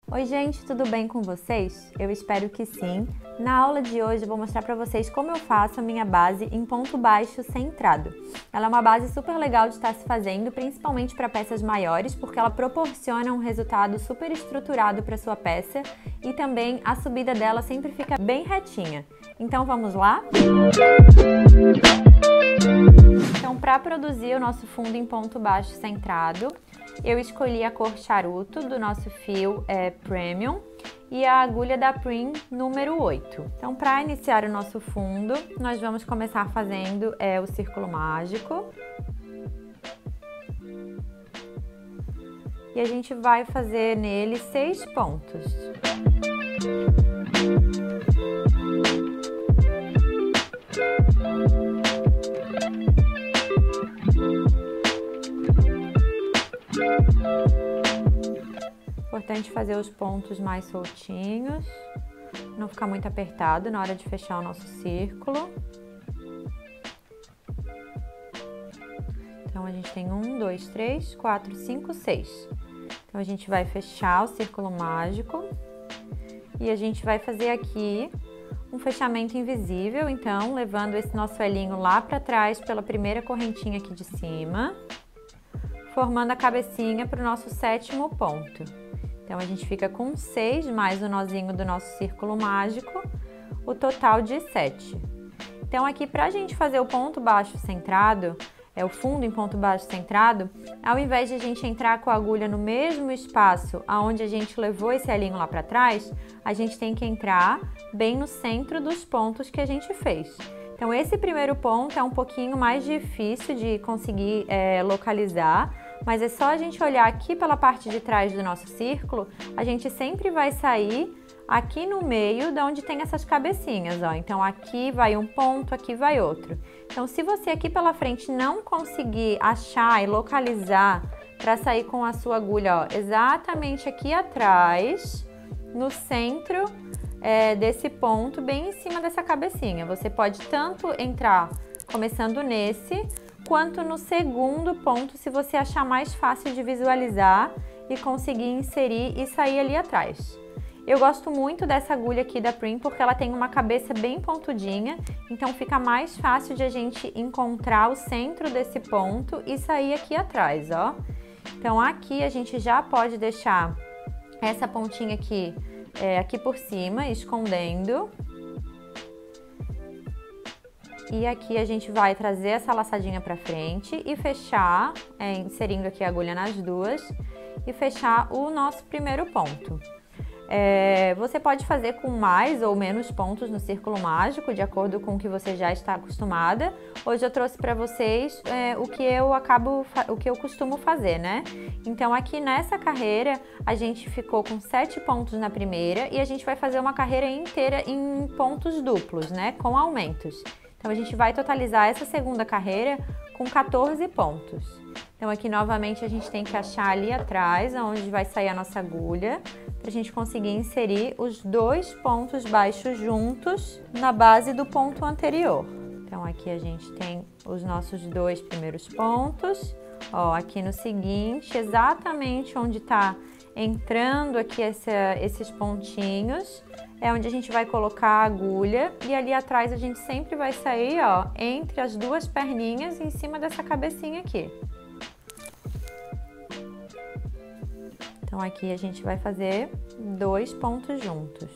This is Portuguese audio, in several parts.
Oi gente, tudo bem com vocês? Eu espero que sim. Na aula de hoje eu vou mostrar para vocês como eu faço a minha base em ponto baixo centrado. Ela é uma base super legal de estar se fazendo, principalmente para peças maiores, porque ela proporciona um resultado super estruturado para sua peça e também a subida dela sempre fica bem retinha. Então vamos lá? Então, para produzir o nosso fundo em ponto baixo centrado, eu escolhi a cor charuto do nosso fio Premium e a agulha da Prim número 8. Então, para iniciar o nosso fundo, nós vamos começar fazendo o círculo mágico. E a gente vai fazer nele 6 pontos. Importante fazer os pontos mais soltinhos, não ficar muito apertado na hora de fechar o nosso círculo. Então, a gente tem 1, 2, 3, 4, 5, 6. Então, a gente vai fechar o círculo mágico e a gente vai fazer aqui um fechamento invisível, então, levando esse nosso elinho lá para trás pela primeira correntinha aqui de cima, formando a cabecinha para o nosso 7º ponto. Então, a gente fica com 6 mais o nozinho do nosso círculo mágico, o total de 7. Então, aqui para a gente fazer o ponto baixo centrado, o fundo em ponto baixo centrado, ao invés de a gente entrar com a agulha no mesmo espaço aonde a gente levou esse elinho lá para trás, a gente tem que entrar bem no centro dos pontos que a gente fez. Então, esse primeiro ponto é um pouquinho mais difícil de conseguir localizar, mas é só a gente olhar aqui pela parte de trás do nosso círculo, a gente sempre vai sair aqui no meio de onde tem essas cabecinhas, ó. Então, aqui vai um ponto, aqui vai outro. Então, se você aqui pela frente não conseguir achar e localizar para sair com a sua agulha, ó, exatamente aqui atrás, no centro desse ponto, bem em cima dessa cabecinha, você pode tanto entrar começando nesse, quanto no segundo ponto, se você achar mais fácil de visualizar e conseguir inserir e sair ali atrás. Eu gosto muito dessa agulha aqui da Prim porque ela tem uma cabeça bem pontudinha, então fica mais fácil de a gente encontrar o centro desse ponto e sair aqui atrás, ó. Então aqui a gente já pode deixar essa pontinha aqui, aqui por cima, escondendo. E aqui a gente vai trazer essa laçadinha pra frente e fechar, inserindo aqui a agulha nas duas, e fechar o nosso primeiro ponto. Você pode fazer com mais ou menos pontos no círculo mágico, de acordo com o que você já está acostumada. Hoje eu trouxe para vocês o que eu costumo fazer, né? Então, aqui nessa carreira, a gente ficou com 7 pontos na primeira e a gente vai fazer uma carreira inteira em pontos duplos, né? Com aumentos. Então, a gente vai totalizar essa segunda carreira com 14 pontos. Então, aqui novamente a gente tem que achar ali atrás, onde vai sair a nossa agulha, para a gente conseguir inserir os 2 pontos baixos juntos na base do ponto anterior. Então, aqui a gente tem os nossos 2 primeiros pontos. Ó, aqui no seguinte, exatamente onde está entrando aqui esses pontinhos, é onde a gente vai colocar a agulha e ali atrás a gente sempre vai sair, ó, entre as 2 perninhas em cima dessa cabecinha aqui. Então, aqui a gente vai fazer 2 pontos juntos.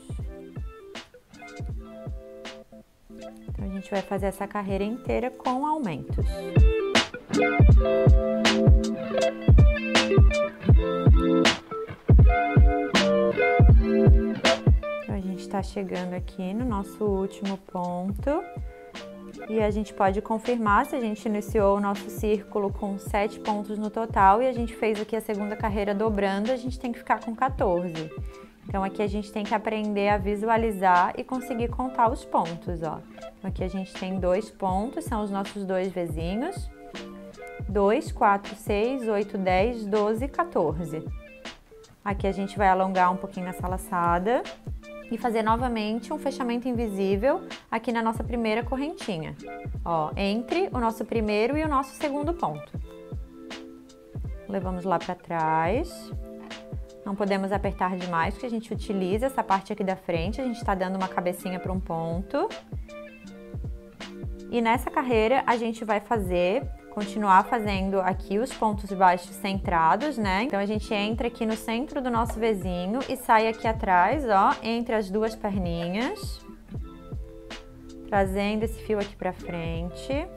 Então, a gente vai fazer essa carreira inteira com aumentos. Então, a gente está chegando aqui no nosso último ponto. E a gente pode confirmar se a gente iniciou o nosso círculo com 7 pontos no total e a gente fez aqui a segunda carreira dobrando, a gente tem que ficar com 14. Então, aqui a gente tem que aprender a visualizar e conseguir contar os pontos, ó. Então, aqui a gente tem 2 pontos, são os nossos 2 vizinhos. 2, 4, 6, 8, 10, 12, 14. Aqui a gente vai alongar um pouquinho essa laçada e fazer novamente um fechamento invisível aqui na nossa primeira correntinha, ó, entre o nosso primeiro e o nosso segundo ponto. Levamos lá para trás, Não podemos apertar demais, porque a gente utiliza essa parte aqui da frente, a gente está dando uma cabecinha para um ponto. E nessa carreira a gente vai continuar fazendo aqui os pontos baixos centrados, né? Então a gente entra aqui no centro do nosso Vzinho e sai aqui atrás, ó, entre as duas perninhas, trazendo esse fio aqui pra frente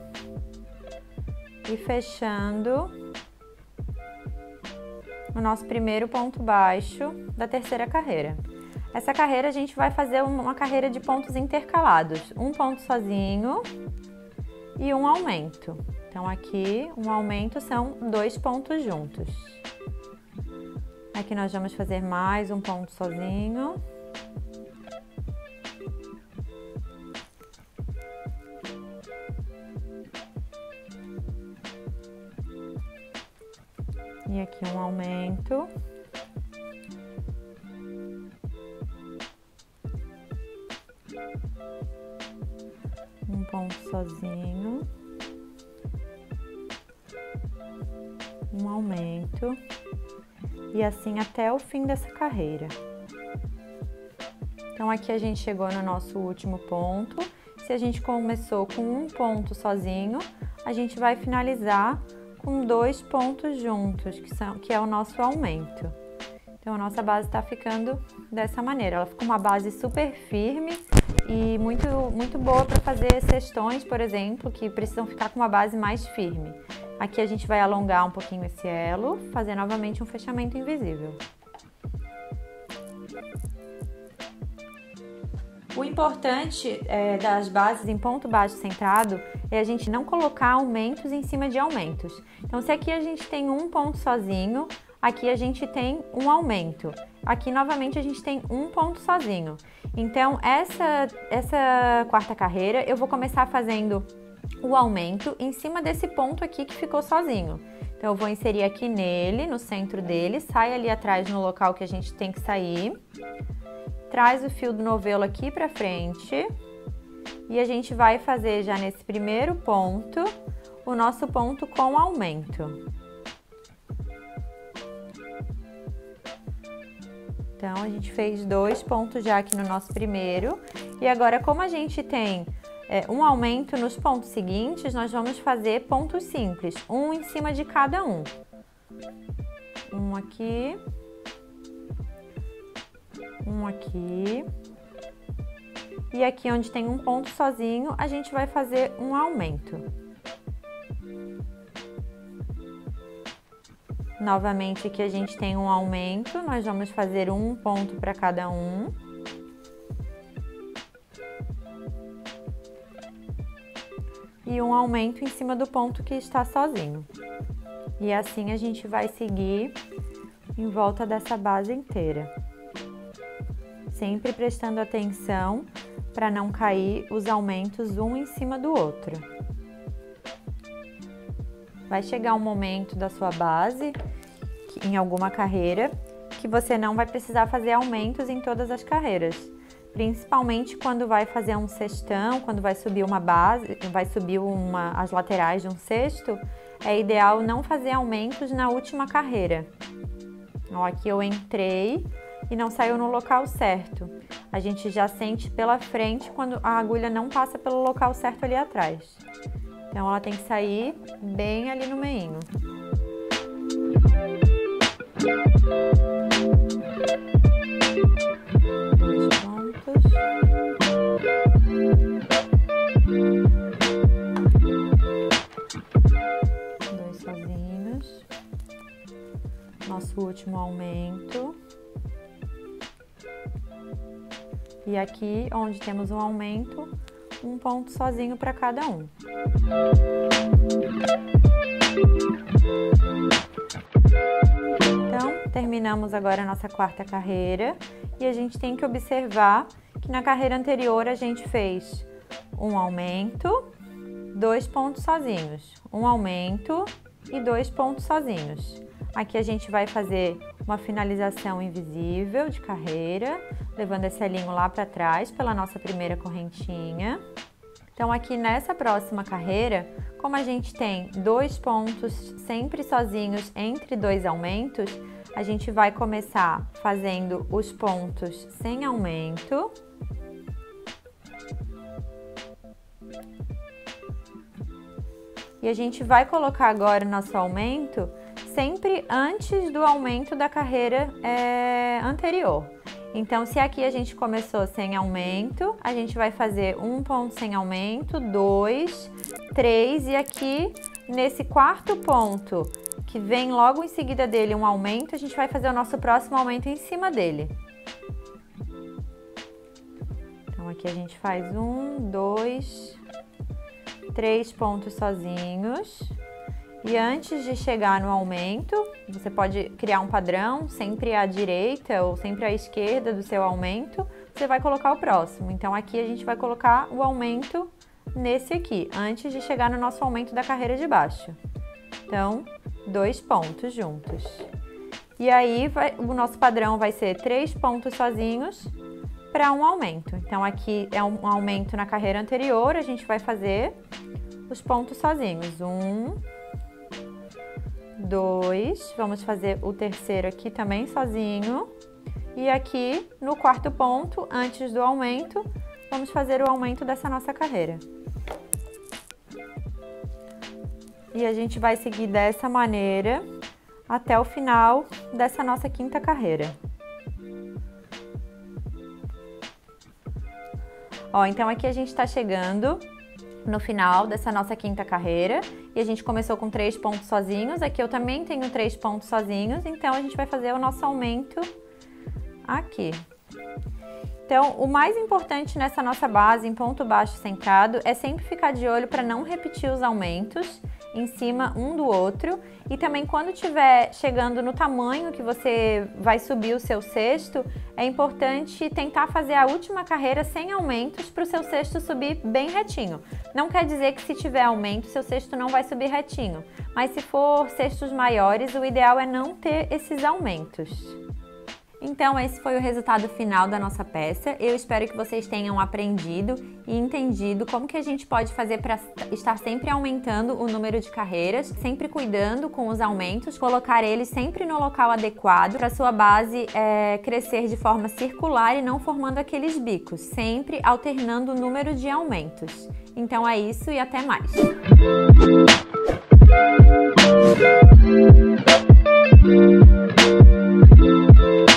e fechando o nosso primeiro ponto baixo da terceira carreira. Essa carreira a gente vai fazer uma carreira de pontos intercalados, um ponto sozinho e um aumento. Então aqui um aumento são 2 pontos juntos. Aqui nós vamos fazer mais um ponto sozinho. E aqui um aumento. Um ponto sozinho. Um aumento. E assim até o fim dessa carreira. Então aqui a gente chegou no nosso último ponto. Se a gente começou com um ponto sozinho, a gente vai finalizar com 2 pontos juntos, que é o nosso aumento. Então a nossa base está ficando dessa maneira. Ela fica uma base super firme e muito boa para fazer cestões, por exemplo, que precisam ficar com uma base mais firme. Aqui a gente vai alongar um pouquinho esse elo, fazer novamente um fechamento invisível. O importante das bases em ponto baixo centrado é a gente não colocar aumentos em cima de aumentos. Então, se aqui a gente tem um ponto sozinho, aqui a gente tem um aumento. Aqui, novamente, a gente tem um ponto sozinho. Então, essa quarta carreira, eu vou começar fazendo o aumento em cima desse ponto aqui que ficou sozinho. Então, eu vou inserir aqui nele, no centro dele, sai ali atrás no local que a gente tem que sair. Traz o fio do novelo aqui pra frente e a gente vai fazer já nesse primeiro ponto o nosso ponto com aumento. Então, a gente fez 2 pontos já aqui no nosso primeiro e agora, como a gente tem um aumento nos pontos seguintes, nós vamos fazer pontos simples, um em cima de cada um. Um aqui. Um aqui, e aqui onde tem um ponto sozinho, a gente vai fazer um aumento. Novamente aqui a gente tem um aumento, nós vamos fazer um ponto para cada um. E um aumento em cima do ponto que está sozinho. E assim a gente vai seguir em volta dessa base inteira. Sempre prestando atenção para não cair os aumentos um em cima do outro. Vai chegar um momento da sua base, em alguma carreira, que você não vai precisar fazer aumentos em todas as carreiras. Principalmente quando vai fazer um cestão, quando vai subir uma base, vai subir as laterais de um cesto, é ideal não fazer aumentos na última carreira. Ó, aqui eu entrei e não saiu no local certo. A gente já sente pela frente quando a agulha não passa pelo local certo ali atrás. Então ela tem que sair bem ali no meinho. Dois pontos. Dois sozinhos. Nosso último aumento. E aqui, onde temos um aumento, um ponto sozinho para cada um. Então, terminamos agora a nossa quarta carreira e a gente tem que observar que na carreira anterior a gente fez um aumento, 2 pontos sozinhos, um aumento e 2 pontos sozinhos. Aqui a gente vai fazer uma finalização invisível de carreira, levando esse alinho lá para trás pela nossa primeira correntinha. Então aqui nessa próxima carreira, como a gente tem 2 pontos sempre sozinhos entre 2 aumentos, a gente vai começar fazendo os pontos sem aumento. E a gente vai colocar agora o nosso aumento sempre antes do aumento da carreira anterior. Então, se aqui a gente começou sem aumento, a gente vai fazer um ponto sem aumento, 2, 3, e aqui nesse quarto ponto, que vem logo em seguida dele um aumento, a gente vai fazer o nosso próximo aumento em cima dele. Então, aqui a gente faz 1, 2, 3 pontos sozinhos. E antes de chegar no aumento, você pode criar um padrão, sempre à direita ou sempre à esquerda do seu aumento, você vai colocar o próximo. Então, aqui a gente vai colocar o aumento nesse aqui, antes de chegar no nosso aumento da carreira de baixo. Então, 2 pontos juntos. E aí, o nosso padrão vai ser 3 pontos sozinhos para um aumento. Então, aqui é um aumento na carreira anterior, a gente vai fazer os pontos sozinhos. 1, 2, vamos fazer o terceiro aqui também sozinho. E aqui, no quarto ponto, antes do aumento, vamos fazer o aumento dessa nossa carreira. E a gente vai seguir dessa maneira até o final dessa nossa quinta carreira. Ó, então aqui a gente está chegando no final dessa nossa quinta carreira e a gente começou com 3 pontos sozinhos. Aqui eu também tenho 3 pontos sozinhos, então a gente vai fazer o nosso aumento aqui. Então, o mais importante nessa nossa base em ponto baixo centrado é sempre ficar de olho para não repetir os aumentos em cima um do outro, e também quando estiver chegando no tamanho que você vai subir o seu cesto, é importante tentar fazer a última carreira sem aumentos para o seu cesto subir bem retinho. Não quer dizer que se tiver aumento, seu cesto não vai subir retinho, mas se for cestos maiores, o ideal é não ter esses aumentos. Então, esse foi o resultado final da nossa peça. Eu espero que vocês tenham aprendido e entendido como que a gente pode fazer para estar sempre aumentando o número de carreiras, sempre cuidando com os aumentos, colocar eles sempre no local adequado para sua base crescer de forma circular e não formando aqueles bicos, sempre alternando o número de aumentos. Então é isso e até mais!